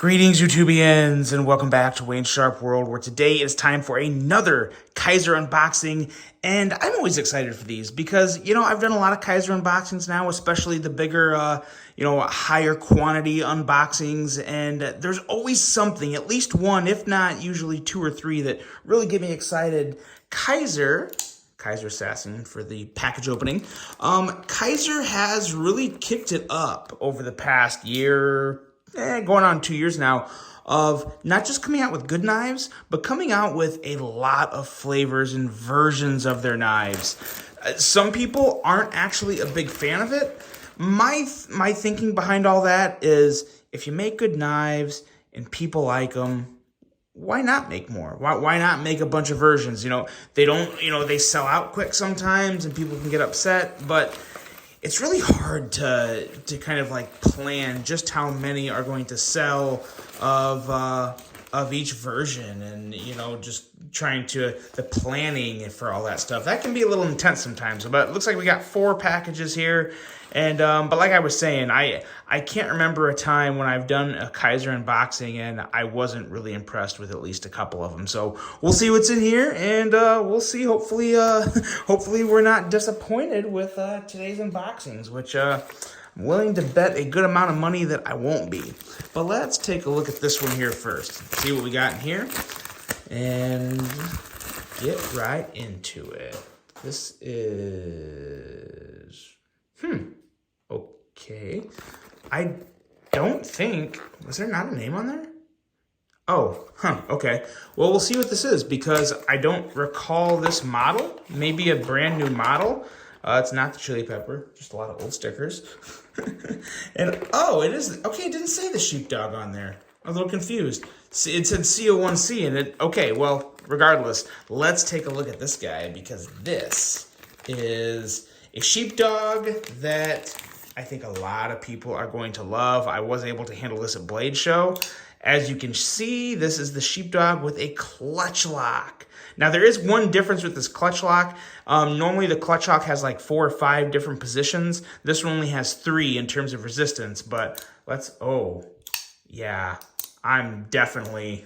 Greetings, YouTubians, and welcome back to Wayne Sharp World, where today is time for another Kizer unboxing. And I'm always excited for these because, I've done a lot of Kizer unboxings now, especially the bigger, higher quantity unboxings. And there's always something, at least one, if not usually two or three, that really get me excited. Kizer Assassin for the package opening. Kizer has really kicked it up over the past year, going on 2 years now, of not just coming out with good knives, but coming out with a lot of flavors and versions of their knives. Some people aren't actually a big fan of it. My thinking behind all that is, if you make good knives and people like them, why not make more? Why not make a bunch of versions? They sell out quick sometimes and people can get upset, but it's really hard to kind of like plan just how many are going to sell of each version, and just trying to the planning for all that stuff. That can be a little intense sometimes. But it looks like we got 4 packages here, and but like I was saying, I can't remember a time when I've done a Kizer unboxing and I wasn't really impressed with at least a couple of them. So we'll see what's in here, and we'll see. Hopefully we're not disappointed with today's unboxings, which I'm willing to bet a good amount of money that I won't be. But let's take a look at this one here first. See what we got in here and get right into it. This is okay. I don't think, was there not a name on there? Oh, okay. Well, we'll see what this is because I don't recall this model. Maybe a brand new model. It's not the chili pepper, just a lot of old stickers. And, it is, okay, it didn't say the sheepdog on there. I was a little confused. It said CO1C and it, okay, well, regardless, let's take a look at this guy because this is a sheepdog that I think a lot of people are going to love. I was able to handle this at Blade Show. As you can see, this is the sheepdog with a clutch lock. Now, there is one difference with this clutch lock. Normally, the clutch lock has like 4 or 5 different positions. This one only has 3 in terms of resistance, but yeah, I'm definitely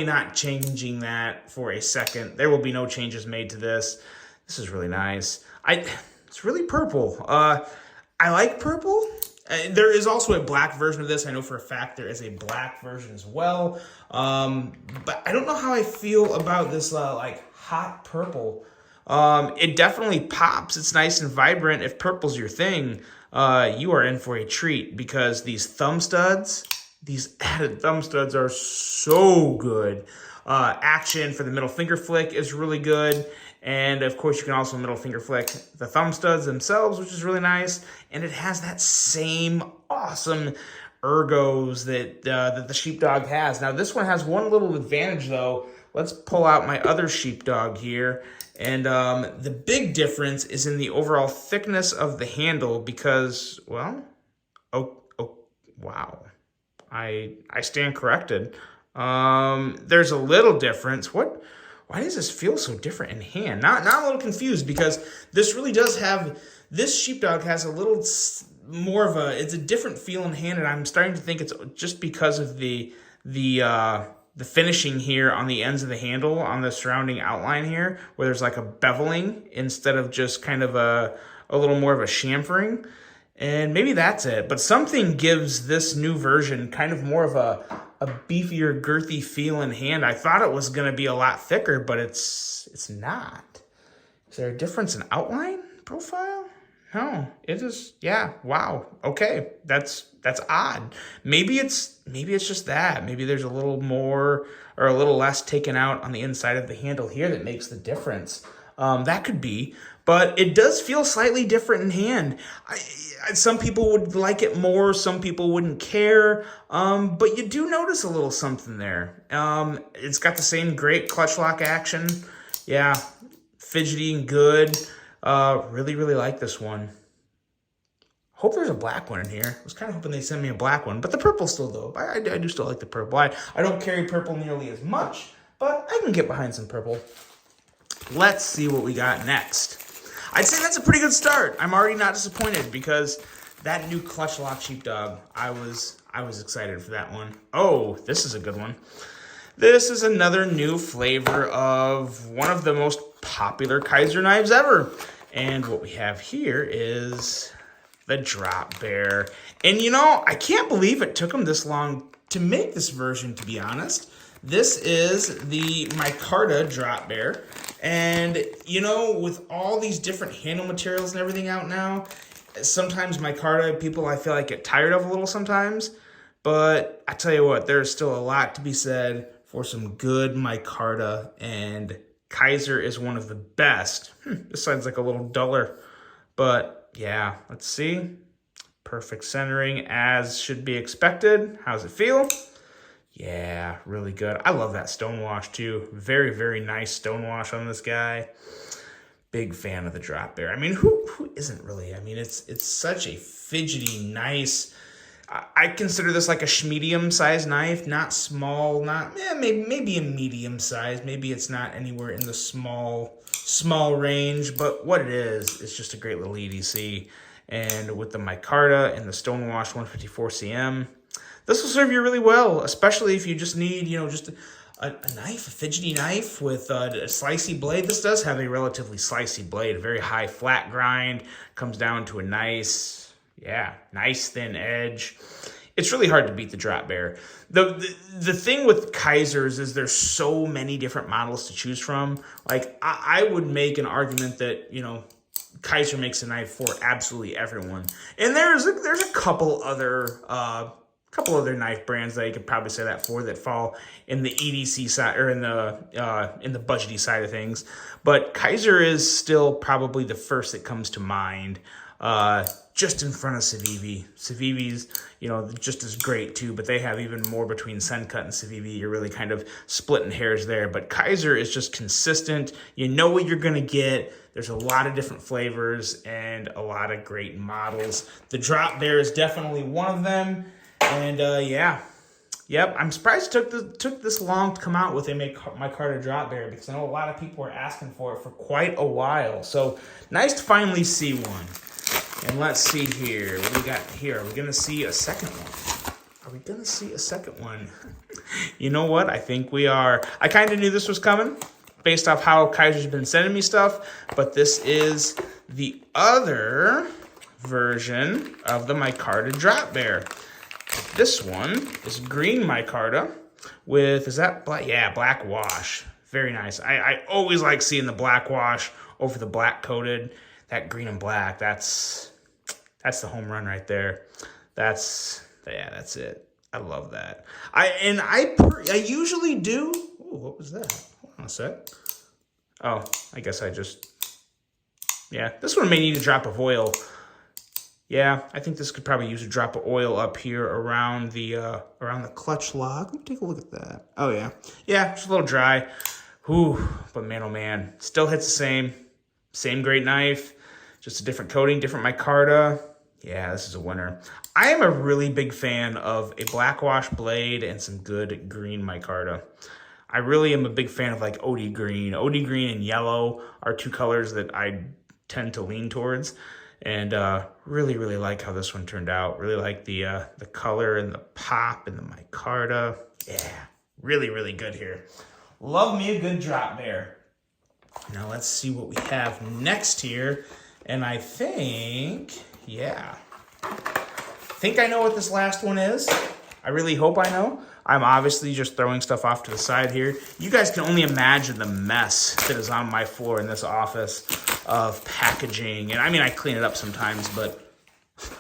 not changing that for a second. There will be no changes made to this. This is really nice. It's really purple. I like purple. There is also a black version of this. I know for a fact there is a black version as well. But I don't know how I feel about this like hot purple. It definitely pops. It's nice and vibrant. If purple's your thing, you are in for a treat because these thumb studs, these added thumb studs are so good. Action for the middle finger flick is really good. And of course, you can also middle finger flick the thumb studs themselves, which is really nice. And it has that same awesome ergos that the sheepdog has. Now, this one has one little advantage, though. Let's pull out my other sheepdog here. And the big difference is in the overall thickness of the handle because, well, wow. I stand corrected. There's a little difference. Why does this feel so different in hand? Now I'm a little confused because this really does have, this sheepdog has a little more of it's a different feel in hand, and I'm starting to think it's just because of the finishing here on the ends of the handle, on the surrounding outline here, where there's like a beveling instead of just kind of a little more of a chamfering. And maybe that's it, but something gives this new version kind of more of a beefier, girthy feel in hand. I thought it was going to be a lot thicker, but it's not. Is there a difference in outline profile? No, it is. Yeah. Wow. Okay. That's odd. Maybe it's just that. Maybe there's a little more or a little less taken out on the inside of the handle here that makes the difference. That could be, but it does feel slightly different in hand. Some people would like it more, some people wouldn't care, but you do notice a little something there. It's got the same great clutch lock action. Yeah, fidgety and good. Really, really like this one. Hope there's a black one in here. I was kind of hoping they'd send me a black one, but the purple's still dope. I do still like the purple. I don't carry purple nearly as much, but I can get behind some purple. Let's see what we got next. I'd say that's a pretty good start. I'm already not disappointed because that new clutch lock sheepdog, I was I was excited for that one. Oh, this is a good one. This is another new flavor of one of the most popular Kizer knives ever. And what we have here is the Drop Bear. And you know, I can't believe it took them this long to make this version, to be honest. This is the Micarta Drop Bear. And you know, with all these different handle materials and everything out now, sometimes Micarta people I feel like get tired of a little sometimes. But I tell you what, there's still a lot to be said for some good Micarta, and Kizer is one of the best. This side's like a little duller, but yeah, let's see. Perfect centering as should be expected. How's it feel? Yeah, really good. I love that stonewash too. Very, very nice stonewash on this guy. Big fan of the Drop Bear. I mean, who isn't really? I mean, it's such a fidgety, nice. I consider this like a medium-sized knife, not small, not maybe a medium size. Maybe it's not anywhere in the small range, but what it is, it's just a great little EDC. And with the Micarta and the Stonewash 154 cm, this will serve you really well, especially if you just need, you know, just a knife, a fidgety knife with a slicey blade. This does have a relatively slicey blade, a very high flat grind, comes down to a nice thin edge. It's really hard to beat the Drop Bear. The thing with Kizers is there's so many different models to choose from. Like I would make an argument that, you know, Kizer makes a knife for absolutely everyone. And there's a couple other knife brands that you could probably say that for that fall in the EDC side or in the budgety side of things. But Kizer is still probably the first that comes to mind. Just in front of Civivi. Civivi's, you know, just as great too, but they have even more between Sencut and Civivi. You're really kind of splitting hairs there. But Kizer is just consistent. You know what you're going to get. There's a lot of different flavors and a lot of great models. The Drop Bear is definitely one of them. And yep, I'm surprised it took this long to come out with a Micarta Drop Bear, because I know a lot of people were asking for it for quite a while. So nice to finally see one. And let's see here. What do we got here? Are we going to see a second one? Are we going to see a second one? You know what? I think we are. I kind of knew this was coming based off how Kizer's been sending me stuff. But this is the other version of the Micarta Drop Bear. This one is green Micarta with, is that black? Yeah, black wash. Very nice. I always like seeing the black wash over the black coated. That green and black, that's the home run right there. That's it. I love that. I usually do. Ooh, what was that? Hold on a sec. Oh, I guess this one may need a drop of oil. Yeah, I think this could probably use a drop of oil up here around the clutch lock. Let me take a look at that. Oh yeah, just a little dry. Ooh, but man, oh man, still hits the same great knife. Just a different coating, different Micarta. Yeah, this is a winner. I am a really big fan of a black wash blade and some good green Micarta. I really am a big fan of like OD green. OD green and yellow are two colors that I tend to lean towards. And really, really like how this one turned out. Really like the color and the pop and the Micarta. Yeah, really, really good here. Love me a good Drop Bear. Now let's see what we have next here. And I think I know what this last one is. I really hope I know. I'm obviously just throwing stuff off to the side here. You guys can only imagine the mess that is on my floor in this office of packaging. And I mean, I clean it up sometimes, but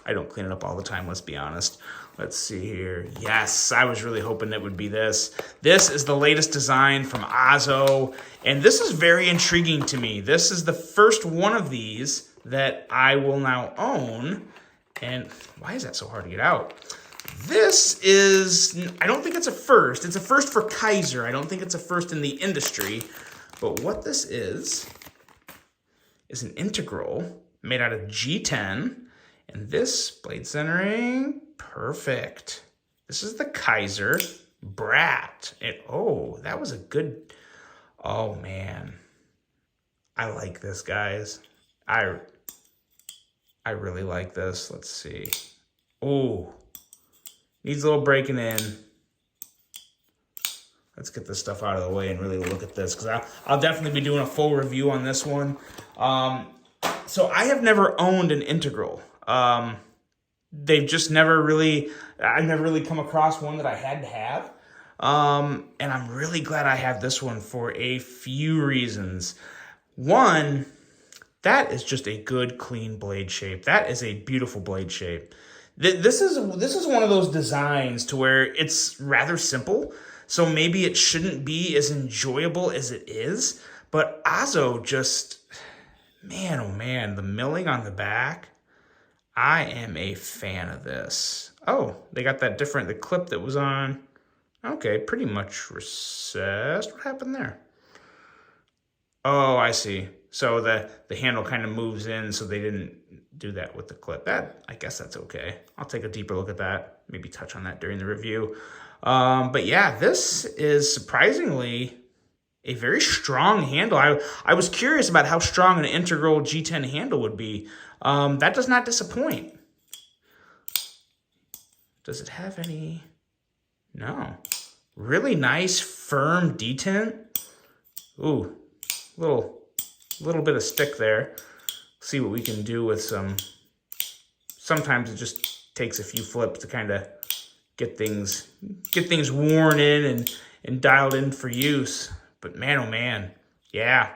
I don't clean it up all the time, let's be honest. Let's see here. Yes, I was really hoping it would be this. This is the latest design from Ozzo, and this is very intriguing to me. This is the first one of these that I will now own. And why is that so hard to get out? This is, I don't think it's a first. It's a first for Kizer. I don't think it's a first in the industry. But what this is an integral made out of G10. And this blade centering, perfect. This is the Kizer Brat. That was a good, oh man. I like this, guys. I really like this. Let's see. Oh, Needs a little breaking in. Let's get this stuff out of the way and really look at this, because I'll definitely be doing a full review on this one. So I have never owned an integral. They've just never really, I've never really come across one that I had to have. And I'm really glad I have this one for a few reasons. One, that is just a good, clean blade shape. That is a beautiful blade shape. This is one of those designs to where it's rather simple, so maybe it shouldn't be as enjoyable as it is. But Azo just, man, oh man, the milling on the back, I am a fan of this. Oh, they got that different, the clip that was on. Okay, pretty much recessed. What happened there? Oh, I see. So the handle kind of moves in, so they didn't do that with the clip. I guess that's okay. I'll take a deeper look at that. Maybe touch on that during the review. But yeah, this is surprisingly a very strong handle. I was curious about how strong an integral G10 handle would be. That does not disappoint. Does it have any? No. Really nice, firm detent. Ooh, little bit of stick there. See what we can do with some. Sometimes it just takes a few flips to kind of get things worn in and dialed in for use. But man, oh man, yeah,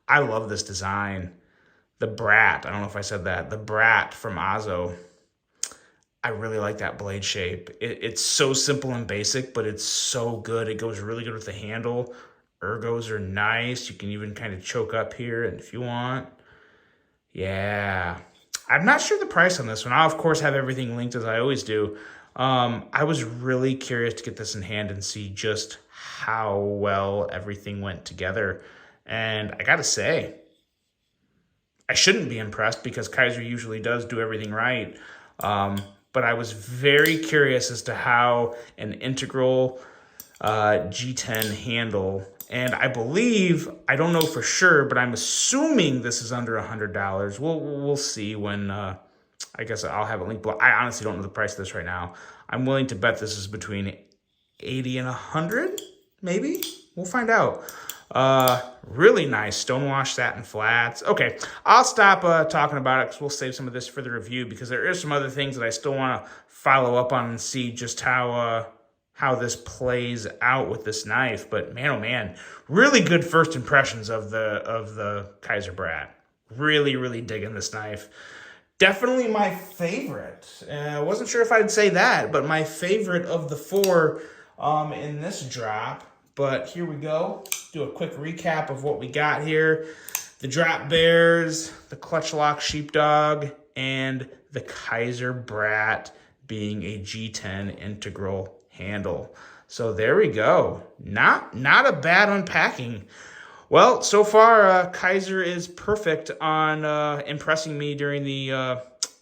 I love this design. The Brat, I don't know if I said that, the Brat from Azo. I really like that blade shape. It's so simple and basic, but it's so good. It goes really good with the handle. Ergos are nice. You can even kind of choke up here if you want. Yeah. I'm not sure the price on this one. I'll, of course, have everything linked as I always do. I was really curious to get this in hand and see just how well everything went together. And I got to say, I shouldn't be impressed because Kizer usually does do everything right. But I was very curious as to how an integral G10 handle, and I believe, I don't know for sure, but I'm assuming this is under $100. We'll see when, I guess I'll have a link below. I honestly don't know the price of this right now. I'm willing to bet this is between 80 and 100, maybe? We'll find out. Really nice stonewash satin flats. Okay, I'll stop talking about it because we'll save some of this for the review, because there is some other things that I still want to follow up on and see just how this plays out with this knife. But man, oh man, really good first impressions of the Kizer Brat. Really, really digging this knife. Definitely my favorite. I wasn't sure if I'd say that, but my favorite of the four in this drop. But here we go. Do a quick recap of what we got here. The drop bears, the clutch lock sheepdog, and the Kizer Brat being a G10 integral handle. So there we go. Not a bad unpacking. Well, so far, Kizer is perfect on impressing me during the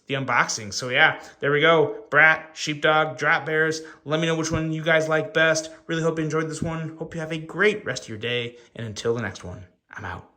unboxing. So yeah, there we go. Brat, sheepdog, drop bears. Let me know which one you guys like best. Really hope you enjoyed this one. Hope you have a great rest of your day. And until the next one, I'm out.